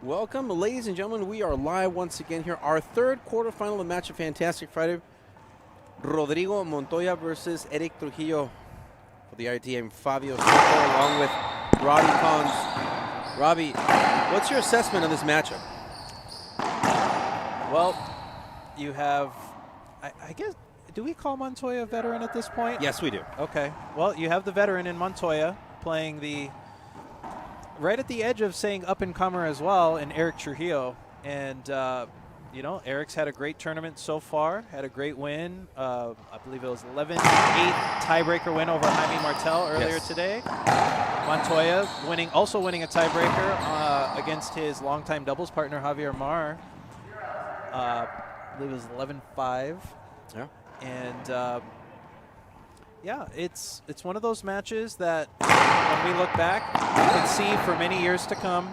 Welcome, ladies and gentlemen. We are live once again here. Our third quarterfinal of Match of Fantastic Friday. Rodrigo Montoya versus Eric Trujillo for the IRT. I'm Fabio Soto along with Robbie Collins. Robbie, what's your assessment of this matchup? Well, you have, I guess, do we call Montoya a veteran at this point? Yes, we do. Okay. Well, you have the veteran in Montoya playing the right at the edge of saying up-and-comer as well in Eric Trujillo. And, you know, Eric's had a great tournament so far, had a great win. I believe it was 11-8 tiebreaker win over Jaime Martel earlier today. Montoya also winning a tiebreaker against his longtime doubles partner, Javier Mar. I believe it was 11-5. Yeah. And, yeah, it's one of those matches that when we look back, we can see for many years to come.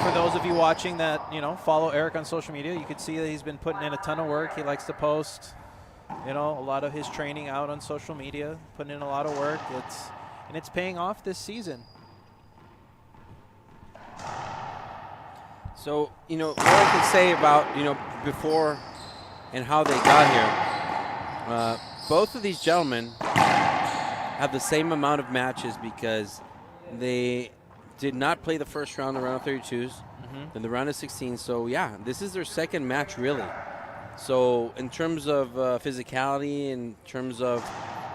For those of you watching that, you know, follow Eric on social media, you can see that he's been putting in a ton of work. He likes to post, you know, a lot of his training out on social media, putting in a lot of work. It's paying off this season. So, you know, what I can say about, you know, before and how they got here, both of these gentlemen have the same amount of matches because they did not play the first round, the round of 32s, then the round of 16. So, yeah, this is their second match, really. So, in terms of physicality, in terms of,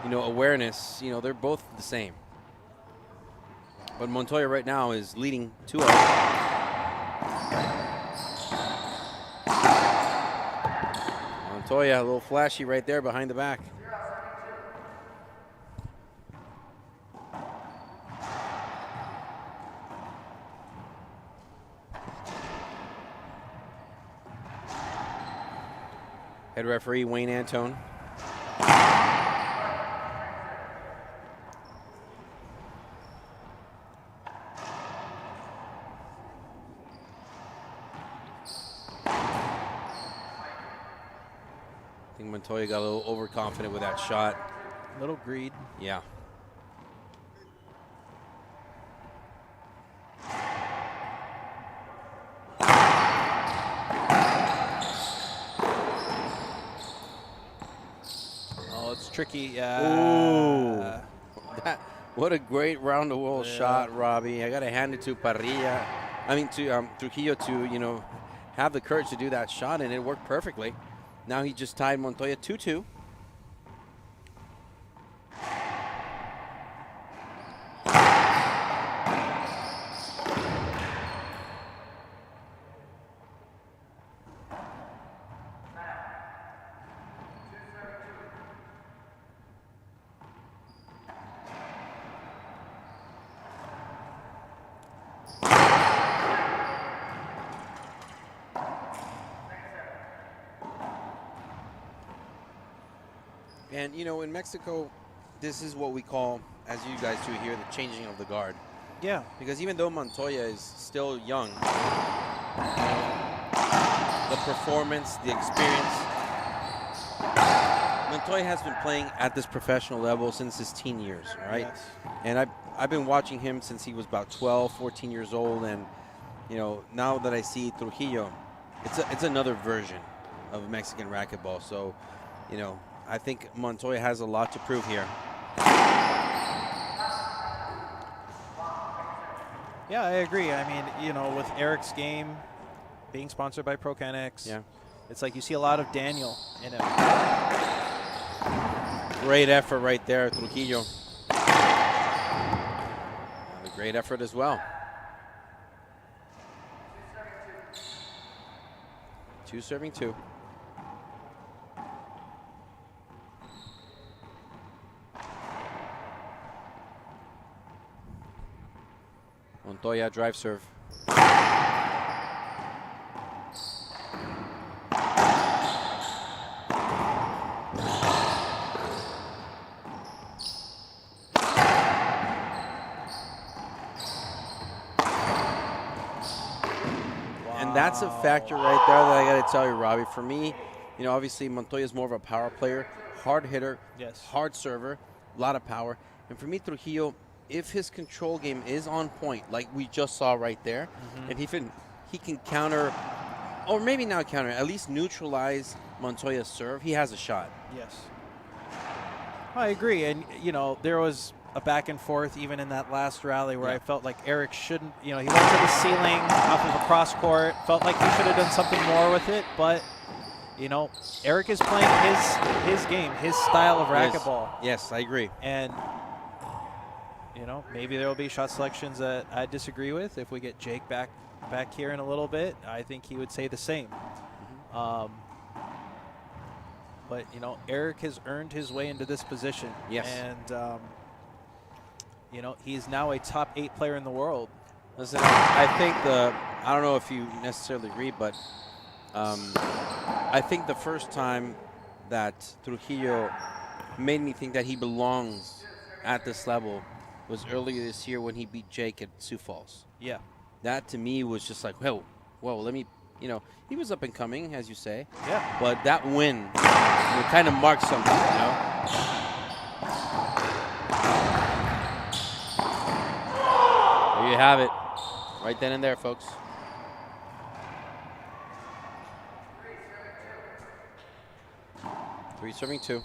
you know, awareness, you know, they're both the same. But Montoya right now is leading 2-0. Montoya, a little flashy right there behind the back. Head referee Wayne Antone. I think Montoya got a little overconfident with that shot. A little greed. Yeah. Oh, it's tricky. Yeah. Ooh. What a great round the world shot, Robbie. I got to hand it to Trujillo to, you know, have the courage to do that shot, and it worked perfectly. Now he just tied Montoya 2-2. And, you know, in Mexico, this is what we call, as you guys do here, the changing of the guard. Yeah. Because even though Montoya is still young, the performance, the experience, Montoya has been playing at this professional level since his teen years, right? Yes. And I've been watching him since he was about 12, 14 years old. And, you know, now that I see Trujillo, it's another version of Mexican racquetball. So, you know, I think Montoya has a lot to prove here. Yeah, I agree. I mean, you know, with Eric's game being sponsored by ProCanX, Yeah. it's like you see a lot of Daniel in it. Great effort right there, Trujillo. A great effort as well. 2-2. Montoya drive serve. And that's a factor right there that I got to tell you, Robbie. For me, you know, obviously Montoya is more of a power player, hard hitter, Yes. hard server, a lot of power. And for me, Trujillo, if his control game is on point, like we just saw right there, and he can counter, or maybe not counter, at least neutralize Montoya's serve, he has a shot. Yes. I agree. And, you know, there was a back and forth even in that last rally where I felt like Eric shouldn't, you know, he went to the ceiling off of a cross court, felt like he should have done something more with it, but, you know, Eric is playing his game, his style of racquetball. Yes, I agree. And, you know, maybe there will be shot selections that I disagree with. If we get Jake back here in a little bit, I think he would say the same. But, you know, Eric has earned his way into this position. Yes. And, you know, he's now a top 8 player in the world. Listen, I think I don't know if you necessarily agree, but I think the first time that Trujillo made me think that he belongs at this level was earlier this year when he beat Jake at Sioux Falls. Yeah. That to me was just like, whoa, let me, you know, he was up and coming, as you say. Yeah. But that win kind of marked something, you know? There you have it. Right then and there, folks. Three serving 2.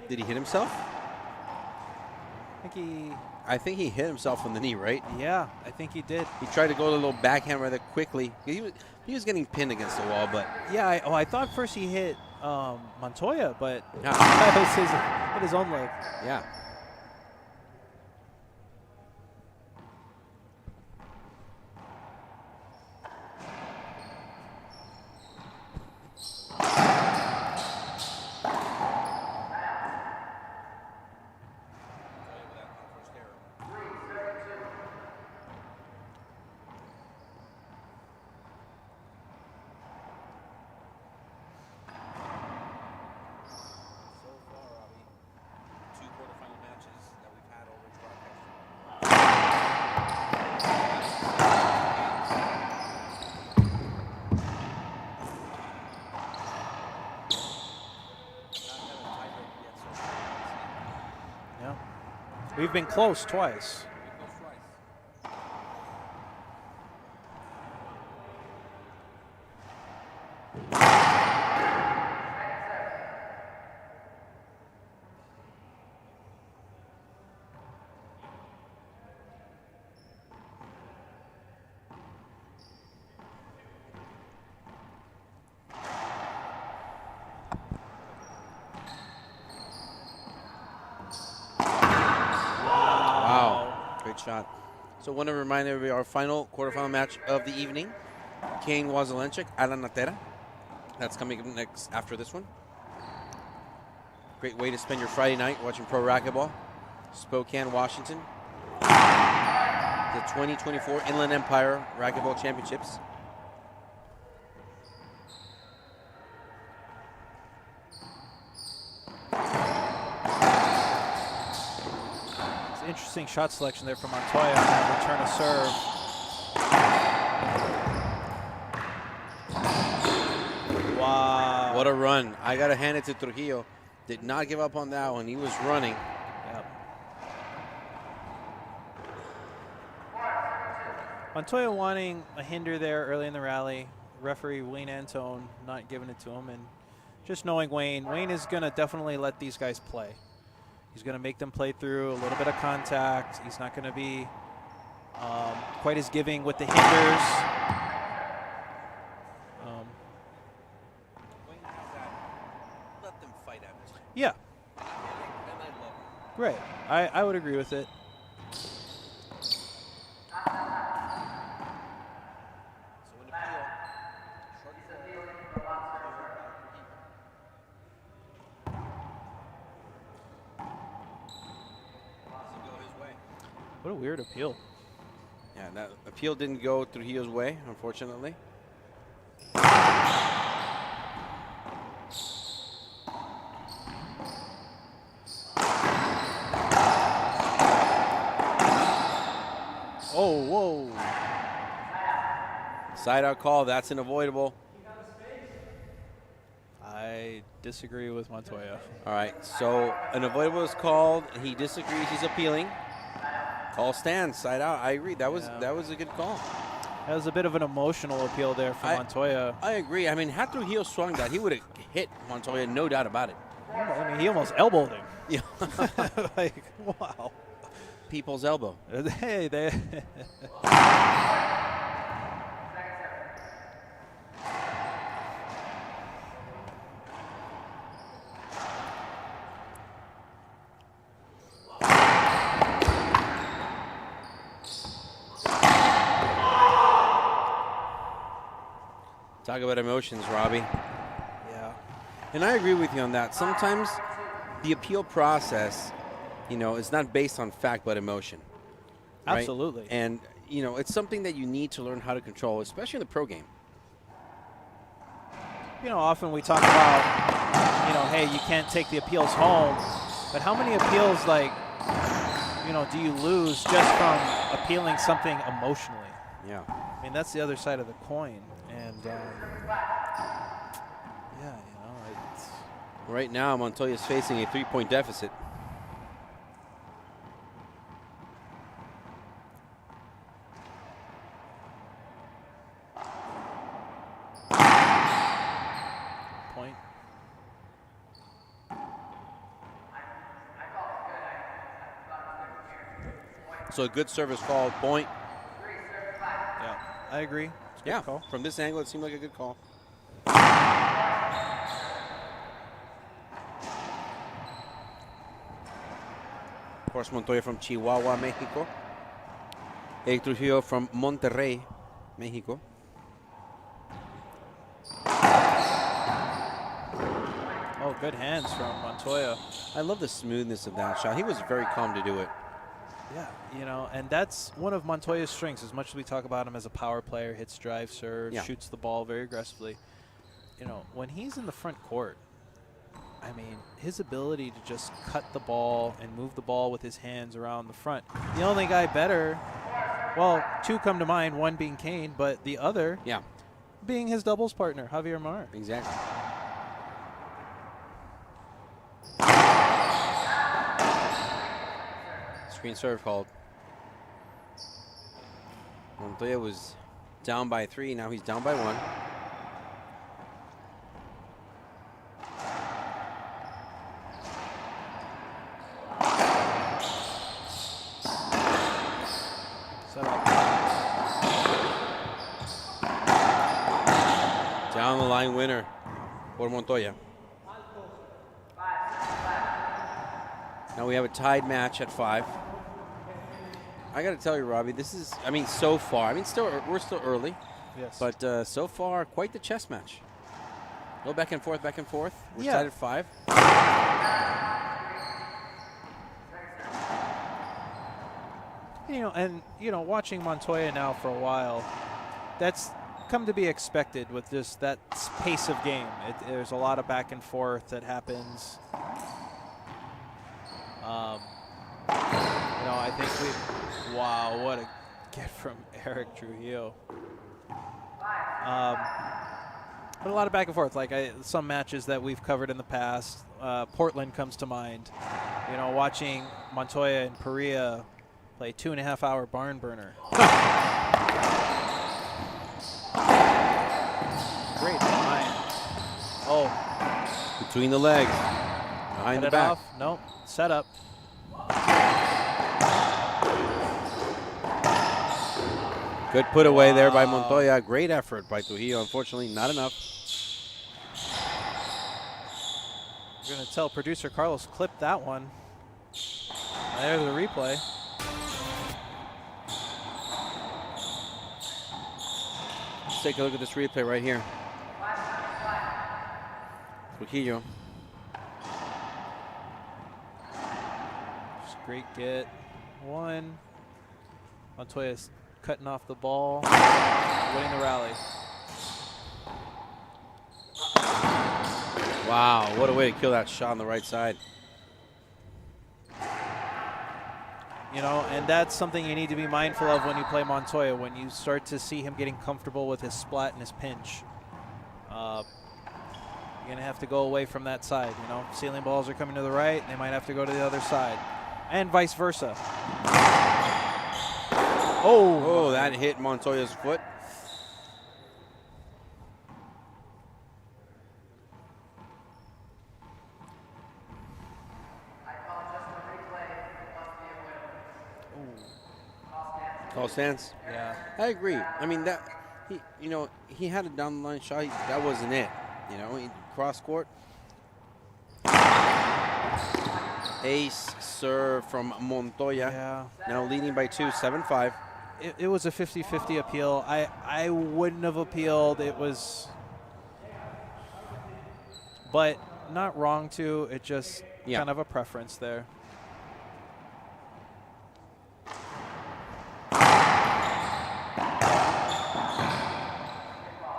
Did he hit himself? I think he hit himself on the knee, right? Yeah, I think he did. He tried to go to a little backhand rather quickly. He was getting pinned against the wall, but yeah. I thought first he hit Montoya, but yeah. that was his own leg. Yeah. We've been close twice. Shot. So I want to remind everybody our final quarterfinal match of the evening. Kane Wazelenchik, Alan Natera. That's coming up next after this one. Great way to spend your Friday night watching pro racquetball. Spokane, Washington. The 2024 Inland Empire Racquetball Championships. Interesting shot selection there from Montoya on that return of serve. Wow. What a run. I got to hand it to Trujillo. Did not give up on that one. He was running. Yep. Montoya wanting a hinder there early in the rally. Referee Wayne Antone not giving it to him. And just knowing Wayne is going to definitely let these guys play. He's going to make them play through a little bit of contact. He's not going to be quite as giving with the hinders. Let them fight at it. Yeah. And I love it. Right. I would agree with it. What a weird appeal. Yeah, that appeal didn't go Trujillo's way, unfortunately. Oh, whoa. Side out call, that's an avoidable. I disagree with Montoya. All right, so an avoidable is called. He disagrees. He's appealing. Call stands. Side out. I agree. That was a good call. That was a bit of an emotional appeal there for Montoya. I agree. I mean, had Trujillo swung that, he would have hit Montoya, no doubt about it. I mean, he almost elbowed him. Yeah. Like, wow. People's elbow. Hey, they. Talk about emotions, Robbie. Yeah. And I agree with you on that. Sometimes the appeal process, you know, is not based on fact but emotion. Right? Absolutely. And, you know, it's something that you need to learn how to control, especially in the pro game. You know, often we talk about, you know, hey, you can't take the appeals home. But how many appeals, like, you know, do you lose just from appealing something emotionally? Yeah. I mean, that's the other side of the coin. And, yeah, you know, it's. Right now, Montoya is facing a 3-point deficit. Point. So a good service call, point. Yeah, I agree. Yeah, call. From this angle, it seemed like a good call. Of course, Montoya from Chihuahua, Mexico. Eric Trujillo from Monterrey, Mexico. Oh, good hands from Montoya. I love the smoothness of that shot. He was very calm to do it. Yeah, you know, and that's one of Montoya's strengths. As much as we talk about him as a power player, hits drive, serves, shoots the ball very aggressively. You know, when he's in the front court, I mean, his ability to just cut the ball and move the ball with his hands around the front. The only guy better, well, two come to mind, one being Kane, but the other being his doubles partner, Javier Mar. Exactly. Screen serve called. Montoya was down by 3. Now he's down by 1. Down the line winner for Montoya. Now we have a tied match at 5. I got to tell you, Robbie, this is, I mean, so far, I mean, we're still early. Yes. But so far, quite the chess match. Go back and forth, back and forth. We're tied at 5. You know, watching Montoya now for a while, that's come to be expected with just that pace of game. There's a lot of back and forth that happens. You know, I think wow, what a get from Eric Trujillo. But a lot of back and forth, like some matches that we've covered in the past. Portland comes to mind. You know, watching Montoya and Perea play 2.5-hour barn burner. Great behind. Oh. Between the legs. Behind the back. Off. Nope. Set up. Good put away there by Montoya. Great effort by Trujillo. Unfortunately, not enough. We're going to tell producer Carlos, clip that one. There's the replay. Let's take a look at this replay right here. Trujillo. Just great get. 1, Montoya's cutting off the ball, winning the rally. Wow, what a way to kill that shot on the right side. You know, and that's something you need to be mindful of when you play Montoya, when you start to see him getting comfortable with his splat and his pinch. You're going to have to go away from that side. You know, ceiling balls are coming to the right. They might have to go to the other side. And vice versa. Oh, that hit Montoya's foot. Call stance. Yeah. I agree. I mean, that he had a down the line shot. That wasn't it. You know, he cross court. Ace serve from Montoya. Yeah. Now leading by 2, 7-5. It was a 50-50 appeal. I wouldn't have appealed. It was, but not wrong to. It just kind of a preference there.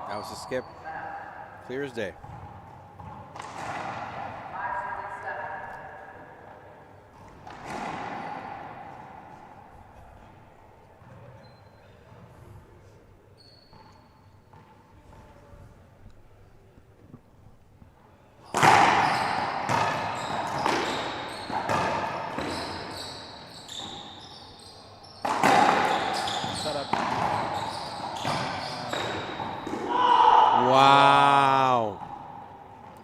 That was a skip. Clear as day. Wow.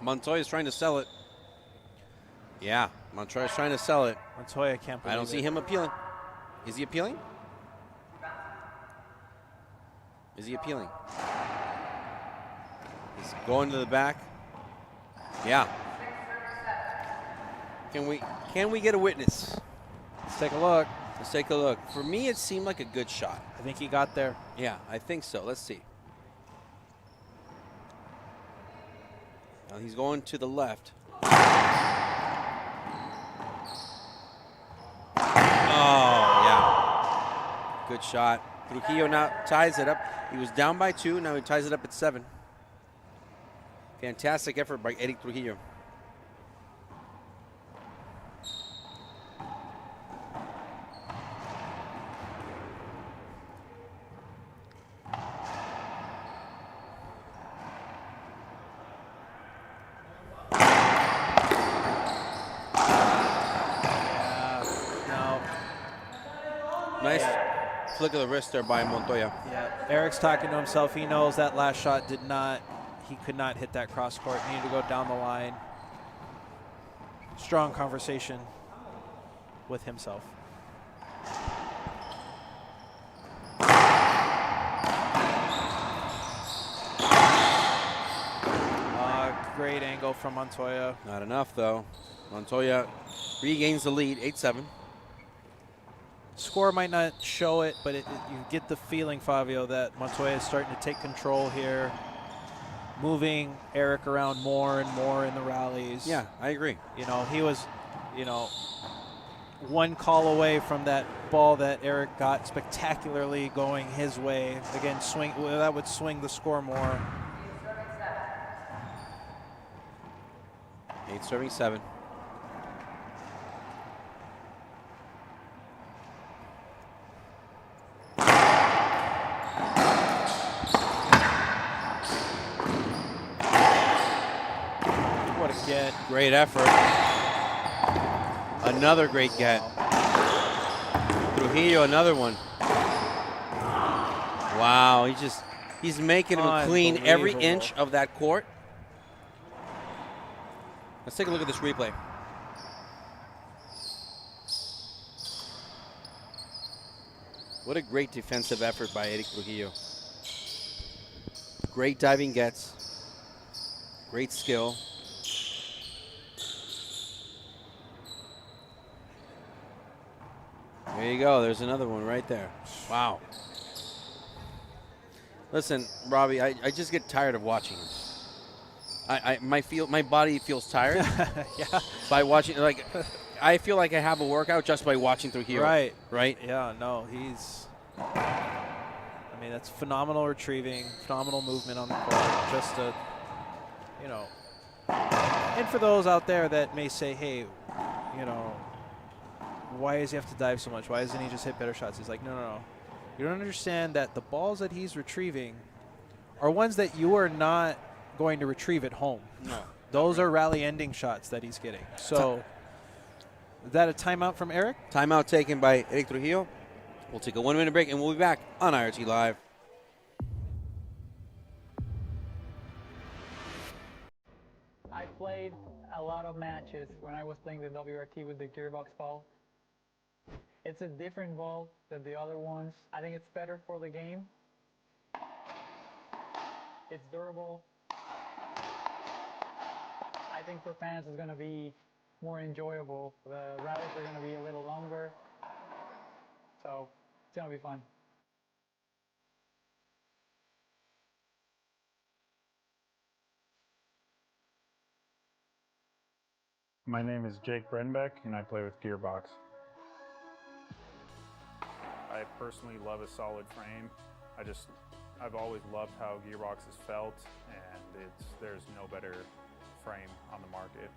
Montoya's trying to sell it. Yeah, Montoya's trying to sell it. Montoya can't believe I don't see him appealing. Is he appealing? Is he appealing? He's going to the back. Yeah. Can we get a witness? Let's take a look. Let's take a look. For me, it seemed like a good shot. I think he got there. Yeah, I think so. Let's see. Now he's going to the left. Oh, yeah. Good shot. Trujillo now ties it up. He was down by 2. Now he ties it up at 7. Fantastic effort by Eric Trujillo. Nice flick of the wrist there by Montoya. Yeah, Eric's talking to himself. He knows that last shot he could not hit that cross court. He needed to go down the line. Strong conversation with himself. Great angle from Montoya. Not enough, though. Montoya regains the lead, 8-7. Score might not show it, but you get the feeling, Fabio, that Montoya is starting to take control here, moving Eric around more and more in the rallies. Yeah, I agree. You know, he was, one call away from that ball that Eric got spectacularly going his way. Again, that would swing the score more. 8-7. What a get. Great effort. Another great get. Trujillo, another one. Wow, he's making him clean every inch of that court. Let's take a look at this replay. What a great defensive effort by Eric Trujillo. Great diving gets. Great skill. There you go. There's another one right there. Wow. Listen, Robbie, I just get tired of watching him. My body feels tired yeah. by watching. Like, I feel like I have a workout just by watching Trujillo. Right. Right. Yeah. No, he's I mean, that's phenomenal retrieving, phenomenal movement on the court. Just a, you know, and for those out there that may say, hey, you know, why does he have to dive so much? Why doesn't he just hit better shots? He's like, no, no, no. You don't understand that the balls that he's retrieving are ones that you are not going to retrieve at home. No. Those are rally ending shots that he's getting. So, is that a timeout from Eric? Timeout taken by Eric Trujillo. We'll take a 1-minute break, and we'll be back on IRT Live. I played a lot of matches when I was playing the WRT with the gearbox ball. It's a different ball than the other ones. I think it's better for the game. It's durable. I think for fans it's going to be more enjoyable. The rallies are going to be a little longer. So it's going to be fun. My name is Jake Brenbeck, and I play with Gearbox. I personally love a solid frame. I've always loved how Gearbox has felt, and there's no better frame on the market.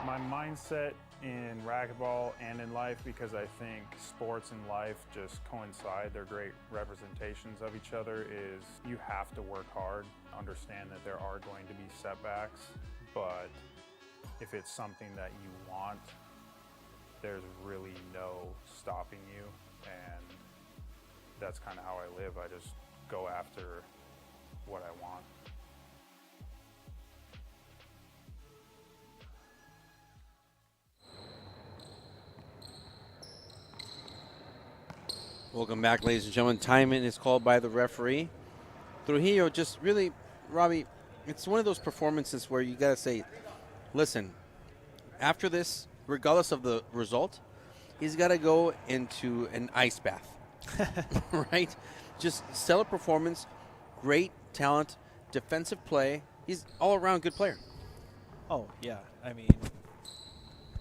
My mindset in racquetball and in life, because I think sports and life just coincide, they're great representations of each other, is you have to work hard, understand that there are going to be setbacks, but if it's something that you want, there's really no stopping you, and that's kind of how I live. I just go after what I want. Welcome back, ladies and gentlemen. Timing is called by the referee. Trujillo just really, Robbie, it's one of those performances where you got to say, listen, after this, regardless of the result, he's got to go into an ice bath, right? Just stellar performance, great talent, defensive play. He's all-around good player. Oh, yeah. I mean,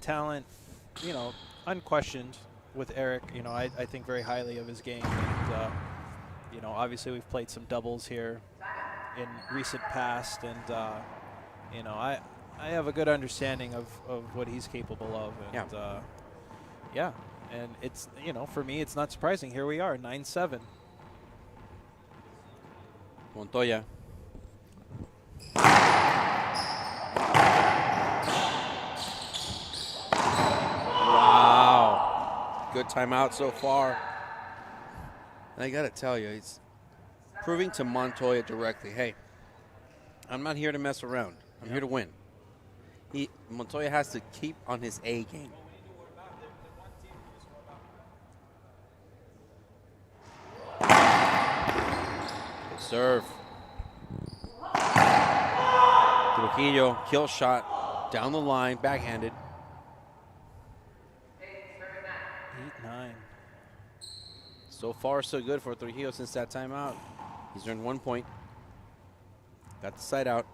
talent, you know, unquestioned with Eric. You know, I think very highly of his game. And, you know, obviously we've played some doubles here in recent past. And, you know, I have a good understanding of what he's capable of. And, yeah. And it's, you know, for me, it's not surprising. Here we are, 9-7. Montoya. Wow. Good timeout so far. And I got to tell you, he's proving to Montoya directly, hey, I'm not here to mess around. I'm here to win. Montoya has to keep on his A game. Good serve. Trujillo, kill shot, down the line, backhanded. 8-9. So far, so good for Trujillo since that timeout. He's earned 1 point. Got the side out.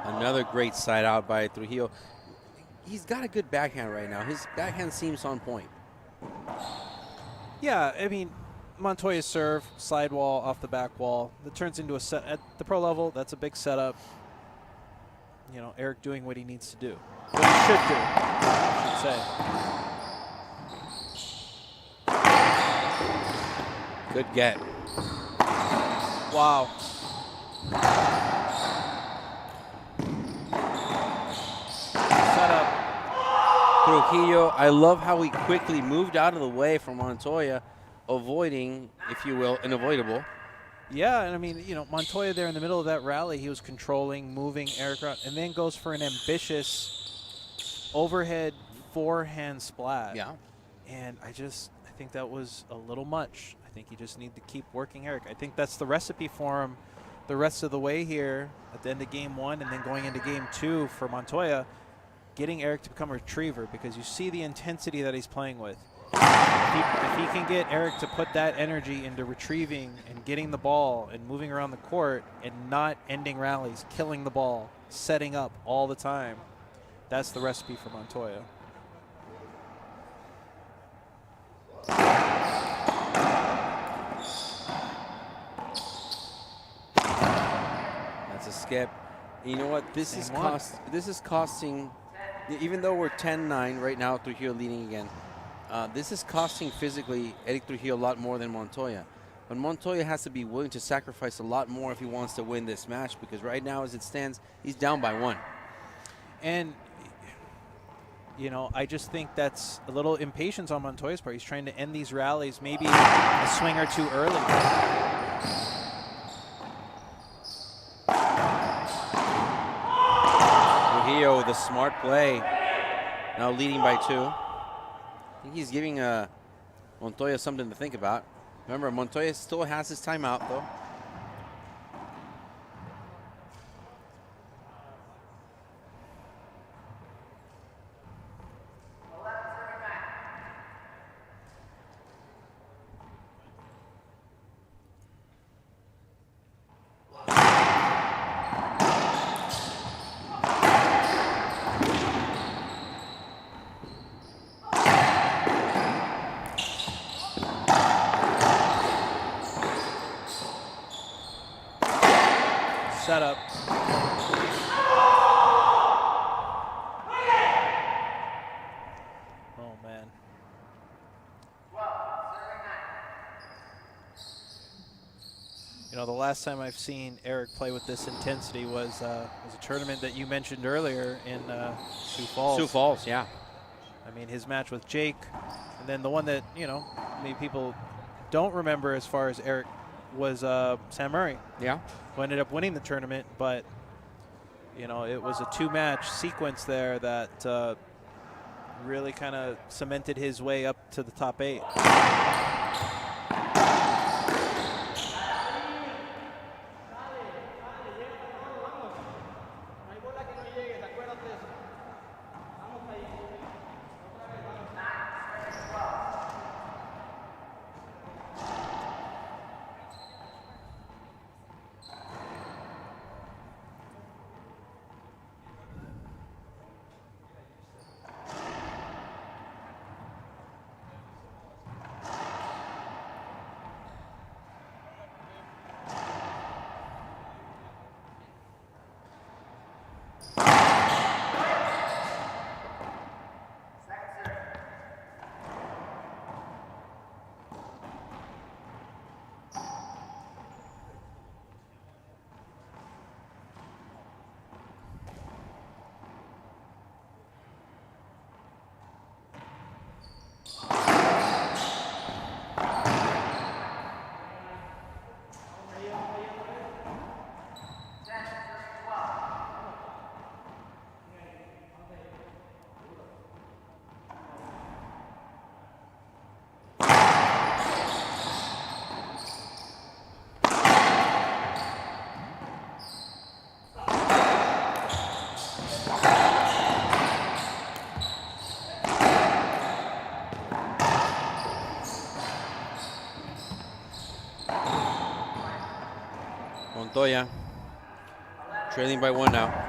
Another great side out by Trujillo. He's got a good backhand right now. His backhand seems on point. Yeah, I mean, Montoya's serve, slide wall off the back wall. That turns into a set at the pro level. That's a big setup. You know, Eric doing what he needs to do. What he should do, I should say. Good get. Wow. Setup. Trujillo, I love how he quickly moved out of the way from Montoya, avoiding, if you will, unavoidable. Yeah, and I mean, you know, Montoya there in the middle of that rally, he was controlling, moving Eric around, and then goes for an ambitious overhead forehand splat. Yeah. And I think that was a little much. I think you just need to keep working Eric. I think that's the recipe for him the rest of the way here at the end of game 1 and then going into game 2 for Montoya, getting Eric to become a retriever, because you see the intensity that he's playing with. If he can get Eric to put that energy into retrieving and getting the ball and moving around the court and not ending rallies, killing the ball, setting up all the time, that's the recipe for Montoya. That's a skip. You know what? This is costing, even though we're 10-9 right now, Trujillo leading again. This is costing physically Eric Trujillo a lot more than Montoya. But Montoya has to be willing to sacrifice a lot more if he wants to win this match, because right now, as it stands, he's down by 1. And, you know, I just think that's a little impatience on Montoya's part. He's trying to end these rallies maybe a swing or two early. Trujillo with a smart play, now leading by 2. I think he's giving Montoya something to think about. Remember, Montoya still has his timeout, though. Setup. Oh, man. You know, the last time I've seen Eric play with this intensity was a tournament that you mentioned earlier in Sioux Falls. Sioux Falls, yeah. I mean, his match with Jake, and then the one that, you know, maybe people don't remember as far as Eric was Sam Murray. Yeah. Who ended up winning the tournament, but, you know, it was a 2-match sequence there that really kind of cemented his way up to the top 8. Montoya trailing by 1 now.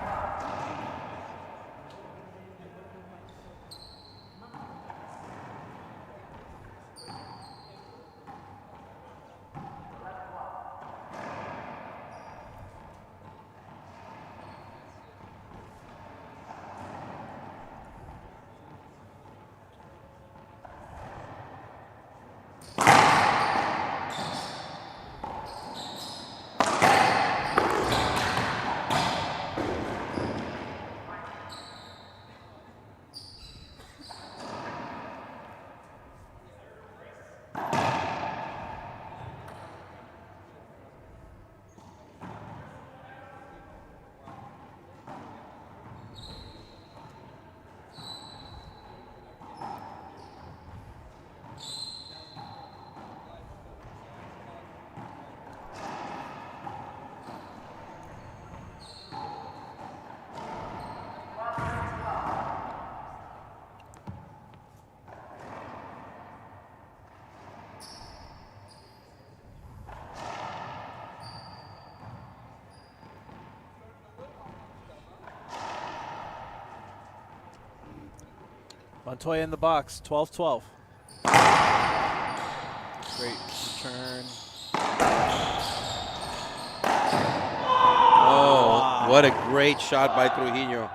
Montoya in the box, 12-12. Great return. Oh, what a great shot by Trujillo.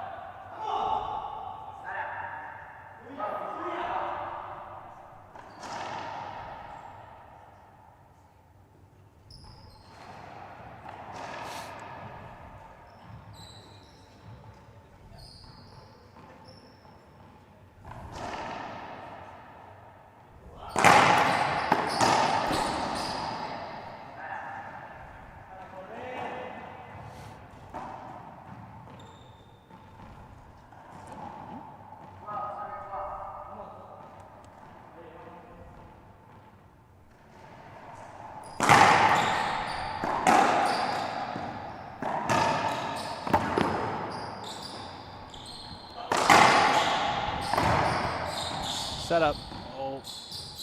Setup. Oh,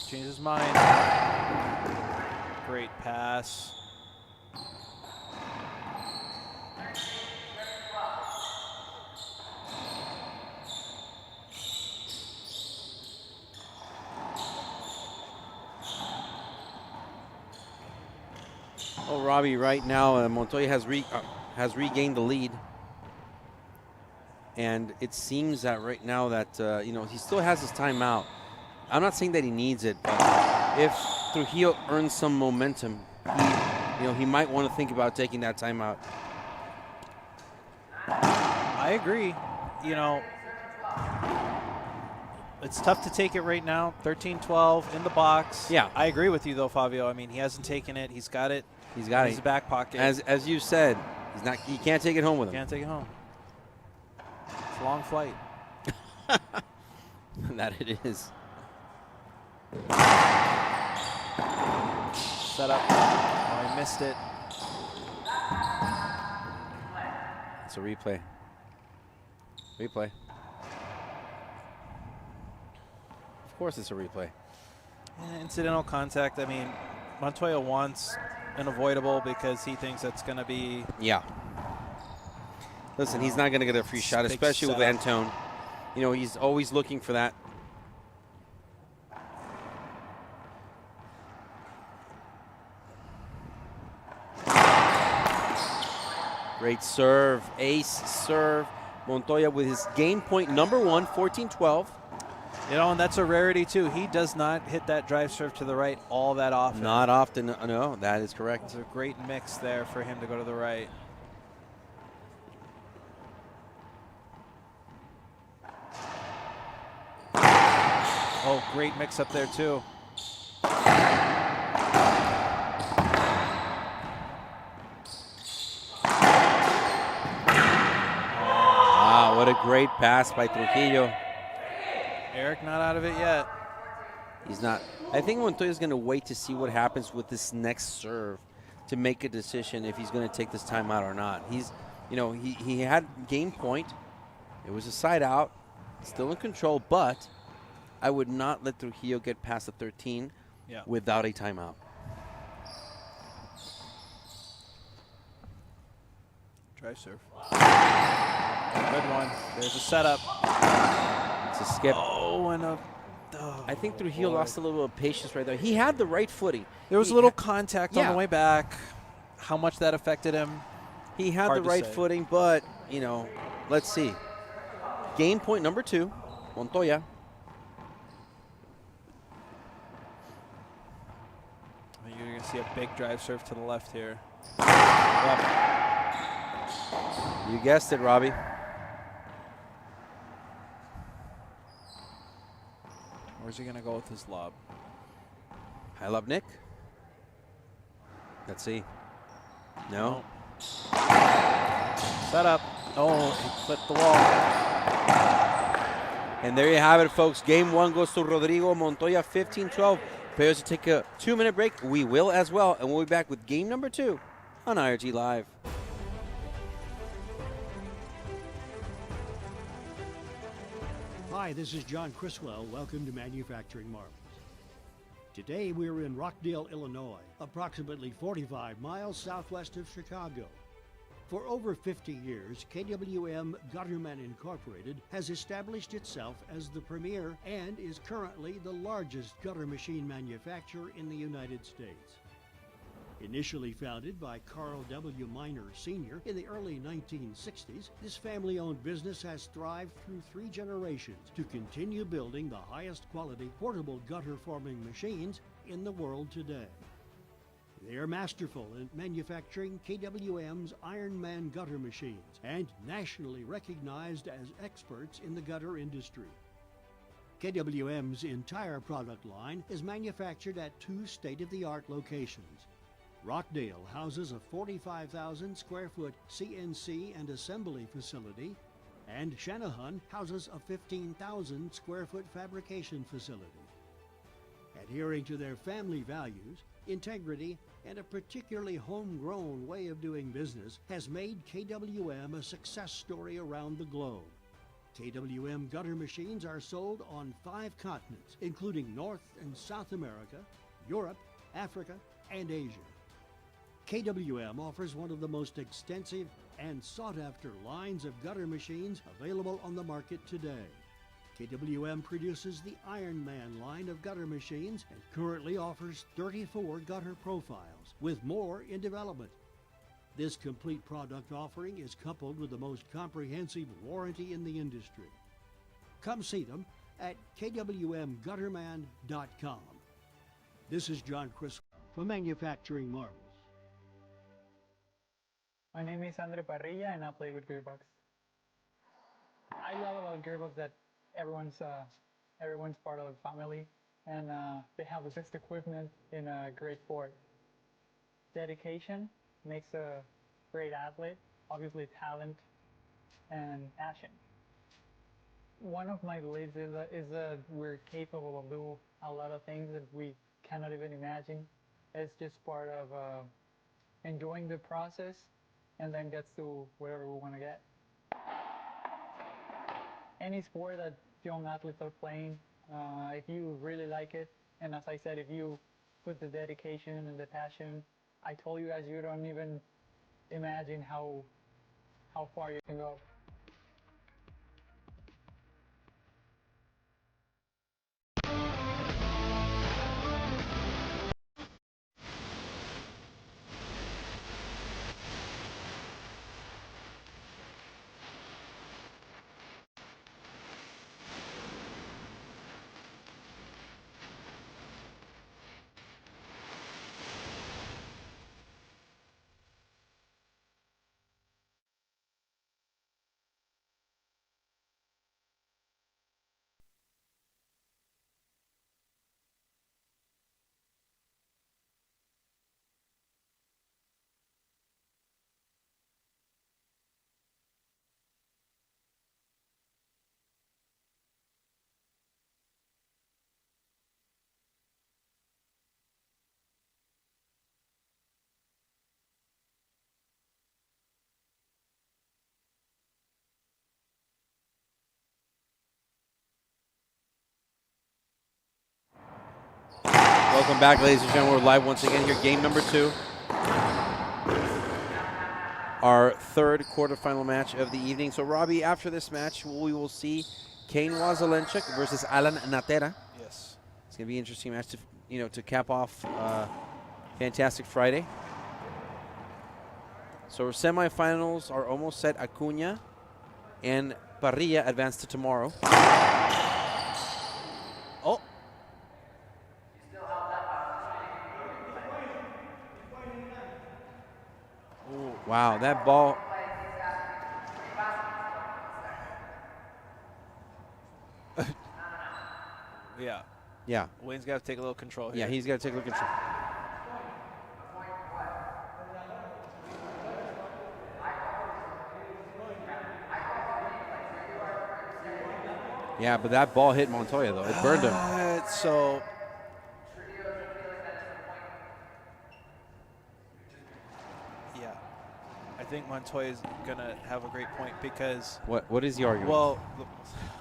changed his mind. Great pass. Oh, Robbie, right now Montoya has regained the lead. And it seems that right now that, he still has his timeout. I'm not saying that he needs it, but if Trujillo earns some momentum, he might want to think about taking that timeout. I agree. It's tough to take it right now. 13-12 in the box. Yeah. I agree with you, though, Fabio. I mean, he hasn't taken it. He's got it. He's got in his back pocket. As you said, he can't take it home with him. Can't take it home. It's a long flight. That it is. Set up. Oh, he missed it. It's a replay. Replay. Of course it's a replay. Yeah, incidental contact. I mean, Montoya wants an avoidable because he thinks that's going to be... Yeah. Listen, he's not going to get a free shot, Big especially with setup. Antone. He's always looking for that. Great serve, ace serve. Montoya with his game point number 1, 14-12. And that's a rarity, too. He does not hit that drive serve to the right all that often. Not often, no, that is correct. It's a great mix there for him to go to the right. Oh, great mix up there, too. Wow, what a great pass by Trujillo. Eric not out of it yet. He's not. I think Montoya's going to wait to see what happens with this next serve to make a decision if he's going to take this timeout or not. He had game point. It was a side out, still in control, but I would not let Trujillo get past the 13 without a timeout. Drive serve. Good one. There's a setup. It's a skip. Oh, and a... Oh, I think Trujillo lost a little bit of patience right there. He had the right footing. There was a little contact on Yeah. the way back. How much that affected him? He had Hard the to right say. footing, but, let's see. Game point number 2, Montoya. You're going to see a big drive serve to the left here. Yep. You guessed it, Robbie. Where's he going to go with his lob? High lob, Nick. Let's see. No. Set up. Oh, he flipped the wall. And there you have it, folks. Game 1 goes to Rodrigo Montoya, 15-12. Players to take a 2-minute break. We will as well. And we'll be back with game number 2 on IRT Live. Hi, this is John Criswell. Welcome to Manufacturing Marvels. Today we're in Rockdale, Illinois, approximately 45 miles southwest of Chicago. For over 50 years, KWM Gutterman Incorporated has established itself as the premier and is currently the largest gutter machine manufacturer in the United States. Initially founded by Carl W. Miner Sr. in the early 1960s, this family-owned business has thrived through 3 generations to continue building the highest quality portable gutter forming machines in the world today. They are masterful in manufacturing KWM's Ironman gutter machines and nationally recognized as experts in the gutter industry. KWM's entire product line is manufactured at 2 state-of-the-art locations. Rockdale houses a 45,000 square foot CNC and assembly facility, and Shanahan houses a 15,000 square foot fabrication facility. Adhering to their family values, integrity, and a particularly homegrown way of doing business has made KWM a success story around the globe. KWM gutter machines are sold on 5 continents, including North and South America, Europe, Africa, and Asia. KWM offers one of the most extensive and sought-after lines of gutter machines available on the market today. KWM produces the Ironman line of gutter machines and currently offers 34 gutter profiles, with more in development. This complete product offering is coupled with the most comprehensive warranty in the industry. Come see them at kwmgutterman.com. This is John Crisco for Manufacturing Marvels. My name is Andre Parrilla, and I play with Gearbox. I love about Gearbox that everyone's part of the family, and they have the best equipment in a great sport. Dedication makes a great athlete, obviously talent and passion. One of my beliefs is that we're capable of doing a lot of things that we cannot even imagine. It's just part of enjoying the process and then gets to wherever we want to get. Any sport that young athletes are playing, if you really like it, and as I said, if you put the dedication and the passion, I told you guys you don't even imagine how far you can go. Welcome back, ladies and gentlemen. We're live once again here. Game number 2. Our 3rd quarterfinal match of the evening. So, Robbie, after this match, we will see Kane Wazelenchuk versus Alan Natera. Yes. It's going to be an interesting match to cap off fantastic Friday. So, our semifinals are almost set. Acuna and Parrilla advance to tomorrow. Oh. Wow, that ball. Yeah. Yeah. Wayne's got to take a little control here. Yeah, he's got to take a look at. Yeah, but that ball hit Montoya, though. It burned him. So yeah, I think Montoya is going to have a great point because What is the argument? well,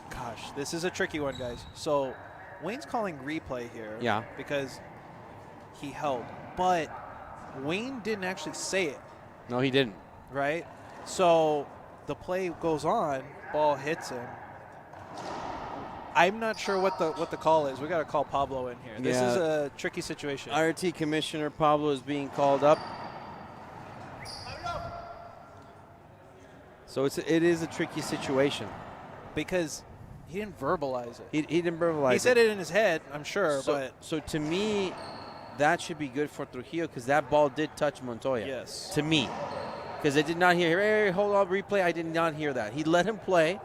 gosh, this is a tricky one, guys. So Wayne's calling replay here. Yeah. Because he held, but Wayne didn't actually say it, No, he didn't. right? So the play goes on, ball hits him. I'm not sure what the call is. We got to call Pablo in here. This is a tricky situation. IRT Commissioner Pablo is being called up. So it is a tricky situation. Because he didn't verbalize it. He didn't verbalize it. He said it in his head, I'm sure. So to me, that should be good for Trujillo because that ball did touch Montoya. Yes. To me. Because I did not hear, hey, hold on, replay. I did not hear that. He let him play,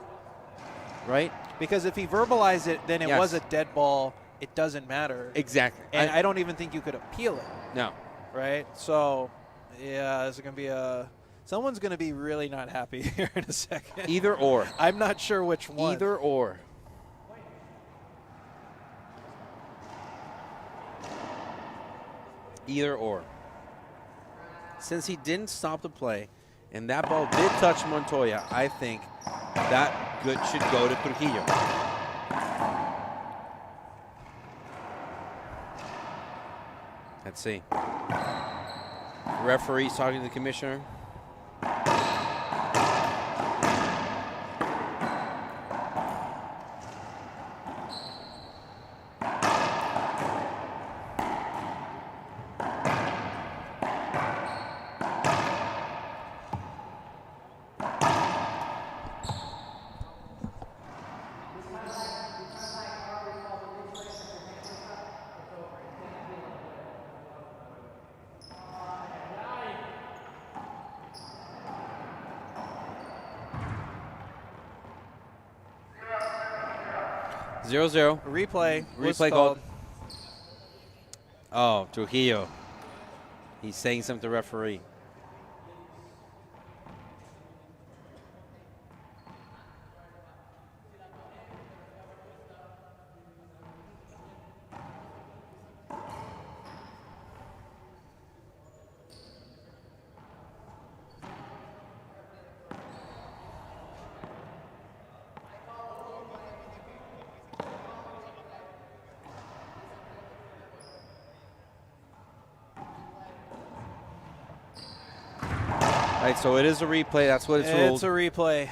right? Because if he verbalized it, then it was a dead ball. It doesn't matter. Exactly. And I don't even think you could appeal it. No. Right? So, yeah, it's going to be someone's going to be really not happy here in a second. Either or. I'm not sure which one. Either or. Either or. Since he didn't stop the play, and that ball did touch Montoya, I think that good should go to Trujillo. Let's see. Referee's talking to the commissioner. Zero. Replay called. Oh, Trujillo. He's saying something to the referee. Right, so it is a replay. That's what it's ruled. It's a replay.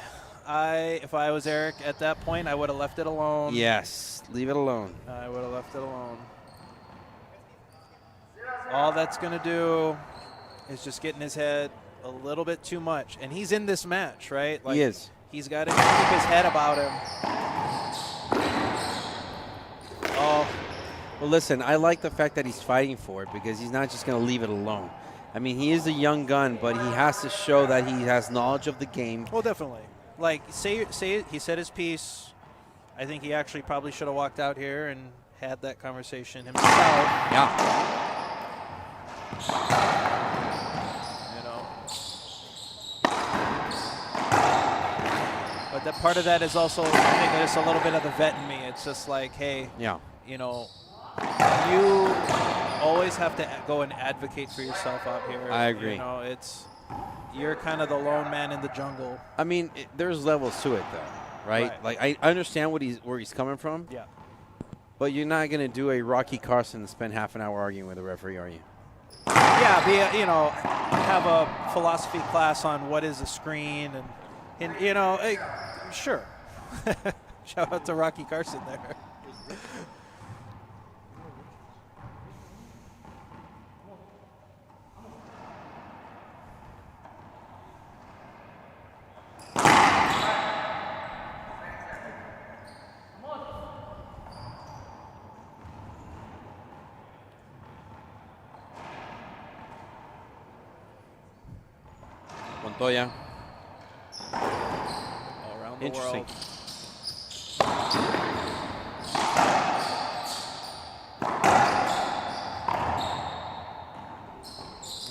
If I was Eric at that point, I would have left it alone. Yes, leave it alone. I would have left it alone. All that's going to do is just get in his head a little bit too much. And he's in this match, right? Like, he is. He's got to keep his head about him. Oh. Well, listen, I like the fact that he's fighting for it because he's not just going to leave it alone. I mean, he is a young gun, but he has to show that he has knowledge of the game. Well, definitely. Like, say it, he said his piece. I think he actually probably should have walked out here and had that conversation himself. Yeah. You know. But that part of that is also, I think there's a little bit of the vet in me. It's just like, hey, you know, you always have to go and advocate for yourself out here. I agree. You know, you're kind of the lone man in the jungle. I mean, there's levels to it, though, right? Like, I understand where he's coming from. Yeah. But you're not going to do a Rocky Carson and spend half an hour arguing with a referee, are you? Yeah, you know, have a philosophy class on what is a screen and you know, sure. Shout out to Rocky Carson there. Montoya. All around the Interesting. world.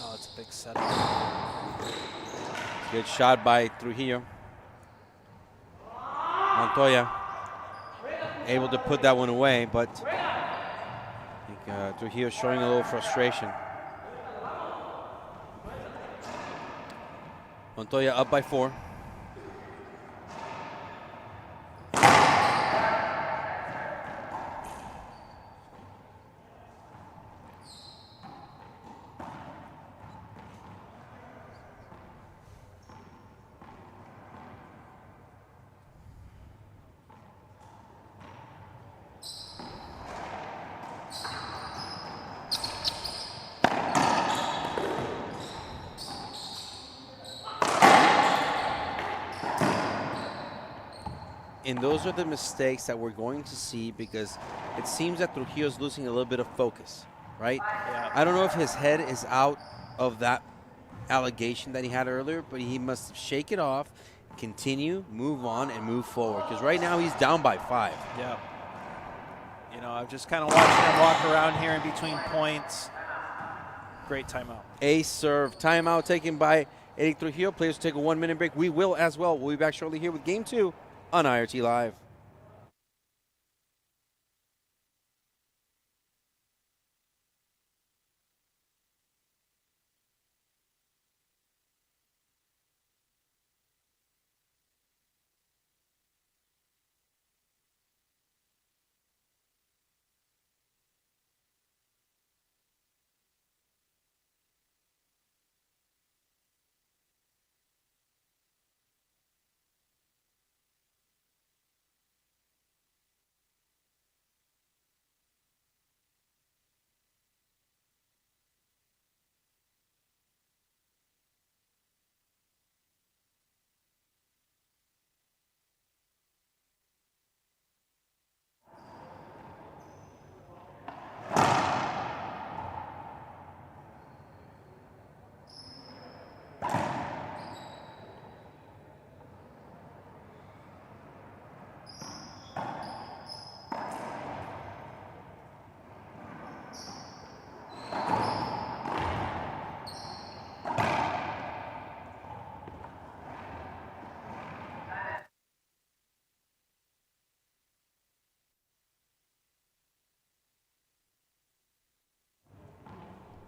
Oh, it's a big setup. Good shot by Trujillo. Montoya able to put that one away, but I think Trujillo showing a little frustration. Montoya up by 4. And those are the mistakes that we're going to see because it seems that Trujillo's losing a little bit of focus, right? Yeah. I don't know if his head is out of that allegation that he had earlier, but he must shake it off, continue, move on, and move forward. Because right now he's down by 5. Yeah. You know, I'm just kind of watching him walk around here in between points. Great timeout. Ace serve. Timeout taken by Eric Trujillo. Players will take a 1-minute break. We will as well. We'll be back shortly here with Game 2 on IRT Live.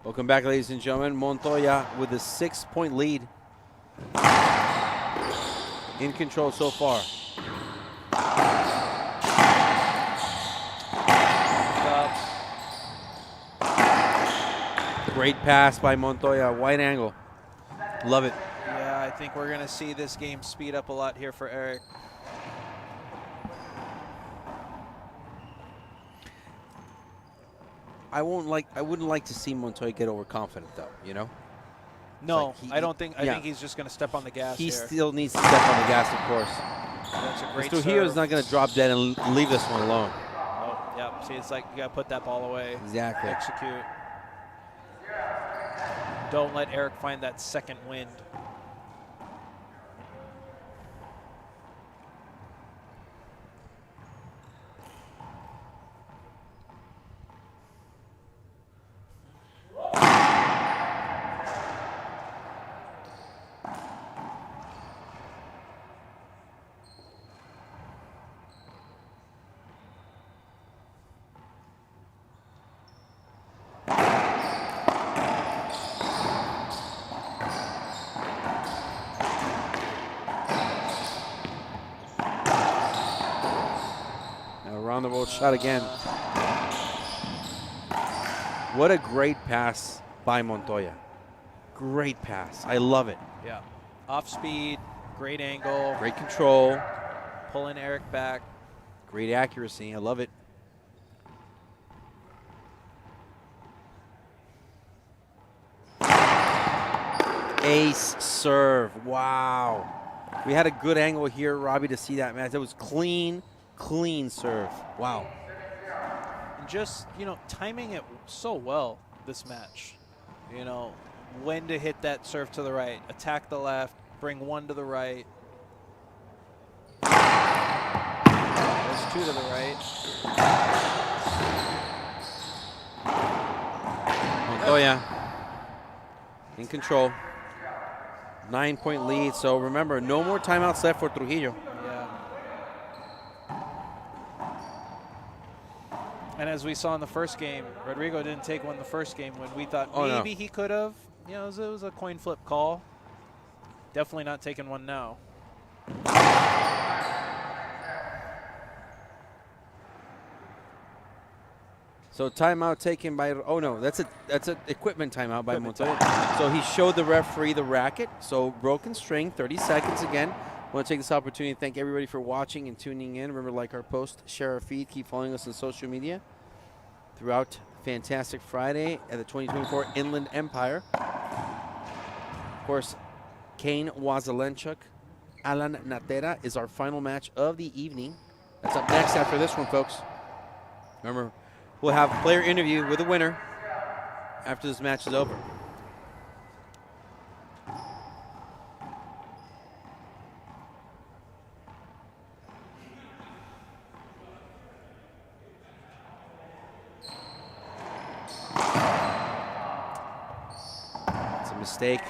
Welcome back, ladies and gentlemen. Montoya with a 6-point lead. In control so far. Great pass by Montoya. Wide angle. Love it. Yeah, I think we're going to see this game speed up a lot here for Eric. I wouldn't like to see Montoya get overconfident though, you know? No, like I don't think. I think he's just going to step on the gas He here. still needs to step on the gas, of course. That's a great Trujillo's serve. not going to drop dead and leave this one alone. Oh, yeah. See, it's like you got to put that ball away. Exactly. Execute. Don't let Eric find that second wind. Around the world shot again. What a great pass by Montoya. Great pass. I love it. Yeah. Off speed, great angle, Great control. pulling Eric back. Great accuracy. I love it. Ace serve. Wow. We had a good angle here, Robbie, to see that match. That was clean serve. Wow. And just, you know, timing it so well this match. You know, when to hit that serve to the right, attack the left, bring one to the right. There's two to the right. Montoya in control. 9-point lead. So remember, no more timeouts left for Trujillo. Yeah. And as we saw in the first game, Rodrigo didn't take one the first game when we thought maybe he could have. You know, it was a coin flip call. Definitely not taking one now. So timeout taken by, oh no, that's an equipment timeout by Montoya. So he showed the referee the racket. So broken string, 30 seconds again. I want to take this opportunity to thank everybody for watching and tuning in. Remember, like our post, share our feed, keep following us on social media throughout Fantastic Friday at the 2024 Inland Empire. Of course, Kane Wazelenchuk Alan Natera is our final match of the evening. That's up next after this one, folks. Remember, we'll have a player interview with the winner after this match is over. It's a mistake.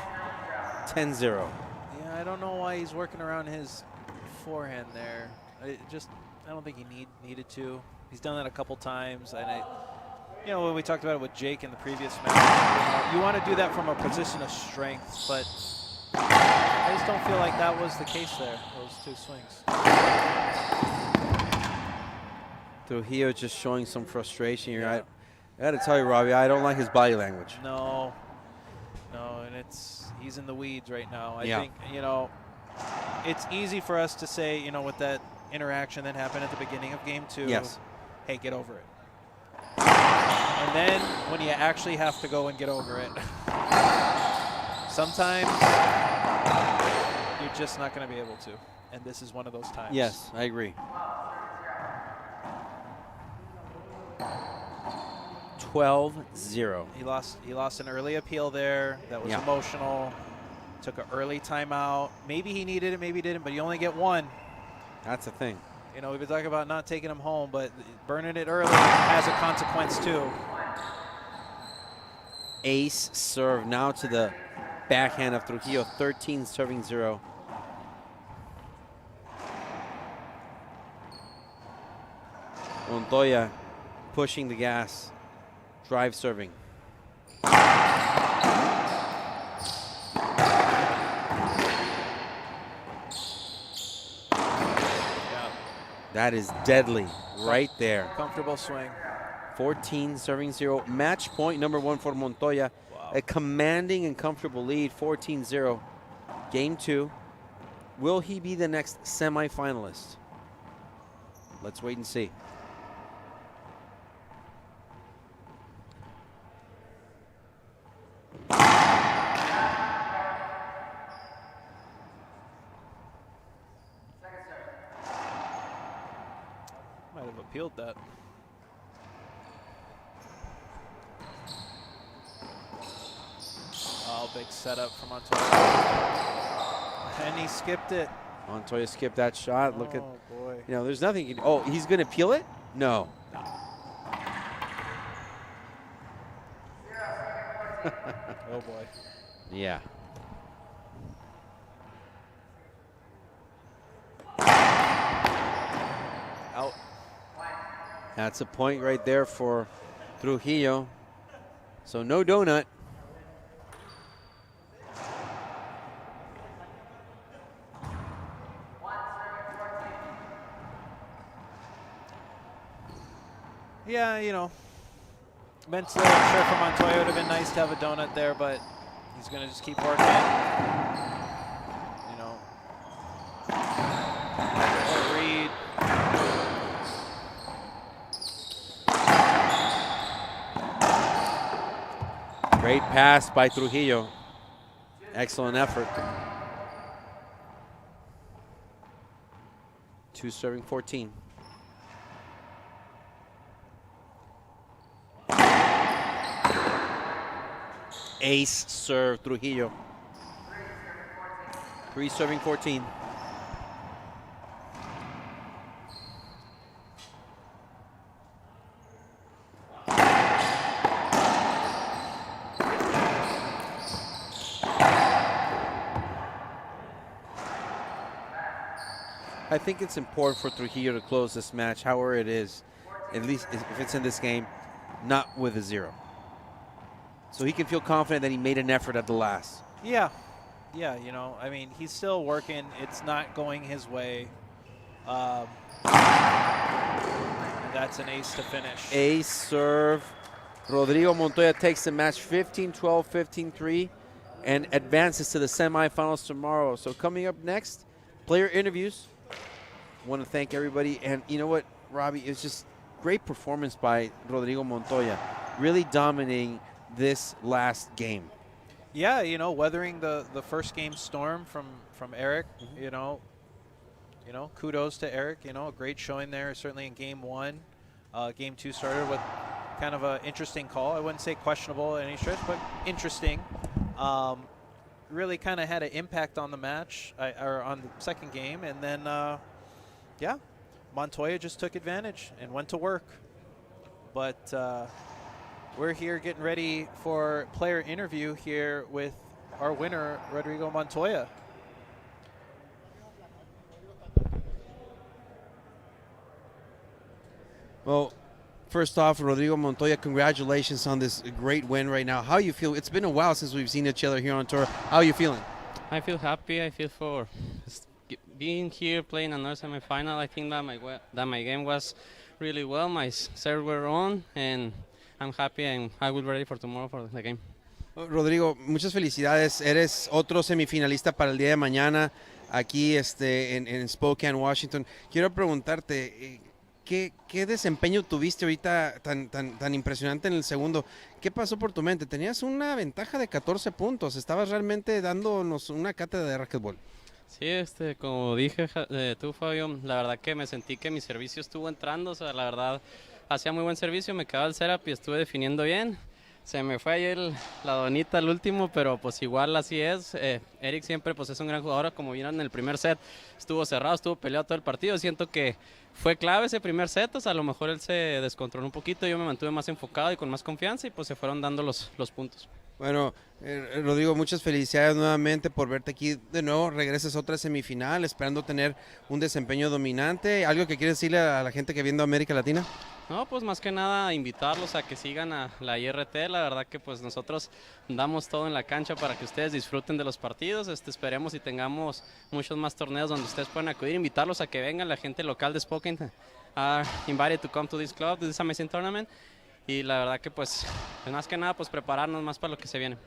10-0. Yeah, I don't know why he's working around his forehand there. I don't think he needed to. He's done that a couple times, and when we talked about it with Jake in the previous match, you want to do that from a position of strength, but I just don't feel like that was the case there, those two swings. Trujillo just showing some frustration here. I got to tell you, Robbie, I don't like his body language. No, and he's in the weeds right now. I think, it's easy for us to say, with that interaction that happened at the beginning of game 2, yes, hey, get over it. And then when you actually have to go and get over it, sometimes you're just not going to be able to. And this is one of those times. Yes, I agree. 12-0. He lost an early appeal there. That was emotional. Took an early timeout. Maybe he needed it, maybe he didn't, but you only get one. That's the thing. We've been talking about not taking him home, but burning it early has a consequence too. Ace serve now to the backhand of Trujillo, 13 serving 0. Montoya pushing the gas, drive serving. That is deadly right there. Comfortable swing. 14 serving 0. Match point number 1 for Montoya. Wow. A commanding and comfortable lead, 14-0. Game 2. Will he be the next semifinalist? Let's wait and see. Might have appealed that. Oh, big setup from Montoya. And he skipped it. Montoya skipped that shot. Look at, boy. there's nothing. Oh, he's going to peel it? No. Oh, boy. Yeah. Out. That's a point right there for Trujillo. So no donut. Yeah, mentally, I'm sure for Montoya it would have been nice to have a donut there, but he's going to just keep working. Read. Great pass by Trujillo. Excellent effort. 2 serving 14. Ace serve Trujillo. 3 serving 14. I think it's important for Trujillo to close this match, however it is, at least if it's in this game, not with a 0. So he can feel confident that he made an effort at the last. Yeah, I mean, he's still working. It's not going his way. That's an ace to finish. Ace serve. Rodrigo Montoya takes the match 15-12, 15-3, and advances to the semifinals tomorrow. So coming up next, player interviews. Want to thank everybody. And you know what, Robbie, it's just great performance by Rodrigo Montoya. Really dominating this last game. Yeah, weathering the first game storm from Eric, kudos to Eric, a great showing there, certainly in game one. Game two started with kind of an interesting call. I wouldn't say questionable at any stretch, but interesting. Really kind of had an impact on the match, or on the second game. And then, Montoya just took advantage and went to work. But we're here getting ready for player interview here with our winner, Rodrigo Montoya. Well, first off, Rodrigo Montoya, congratulations on this great win right now. How you feel? It's been a while since we've seen each other here on tour. How are you feeling? I feel happy. I feel for being here playing another semifinal. I think that my game was really well. My serves were on, and I'm happy, and I will be ready for tomorrow for the game. Rodrigo, muchas felicidades. Eres otro semifinalista para el día de mañana aquí en Spokane, Washington. Quiero preguntarte, ¿qué desempeño tuviste ahorita tan impresionante en el segundo? ¿Qué pasó por tu mente? Tenías una ventaja de 14 puntos. Estabas realmente dándonos una cátedra de racquetball. Sí, como dije tú, Fabio, la verdad que me sentí que mi servicio estuvo entrando. O sea, la verdad, hacía muy buen servicio, me quedaba el setup y estuve definiendo bien. Se me fue ayer la donita al último, pero pues igual así es. Eric siempre pues es un gran jugador, como vieron en el primer set. Estuvo cerrado, estuvo peleado todo el partido. Siento que fue clave ese primer set, o sea, a lo mejor él se descontroló un poquito. Yo me mantuve más enfocado y con más confianza y pues se fueron dando los puntos. Bueno, Rodrigo, muchas felicidades nuevamente por verte aquí de nuevo. Regresas a otra semifinal, esperando tener un desempeño dominante. ¿Algo que quieres decirle a la gente que viendo América Latina? No, pues más que nada invitarlos a que sigan a la IRT. La verdad que pues nosotros damos todo en la cancha para que ustedes disfruten de los partidos. Esperemos y tengamos muchos más torneos donde ustedes puedan acudir. Invitarlos a que vengan, la gente local de Spokane are invited to come to this club, this amazing tournament. Y la verdad que pues más que nada pues prepararnos más para lo que se viene.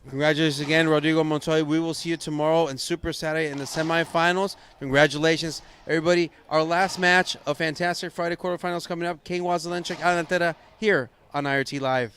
Congratulations again, Rodrigo Montoya. We will see you tomorrow and Super Saturday in the semifinals. Congratulations, everybody. Our last match of Fantastic Friday quarterfinals coming up. Kane Wazelenchuk, Adelantera, here on IRT Live.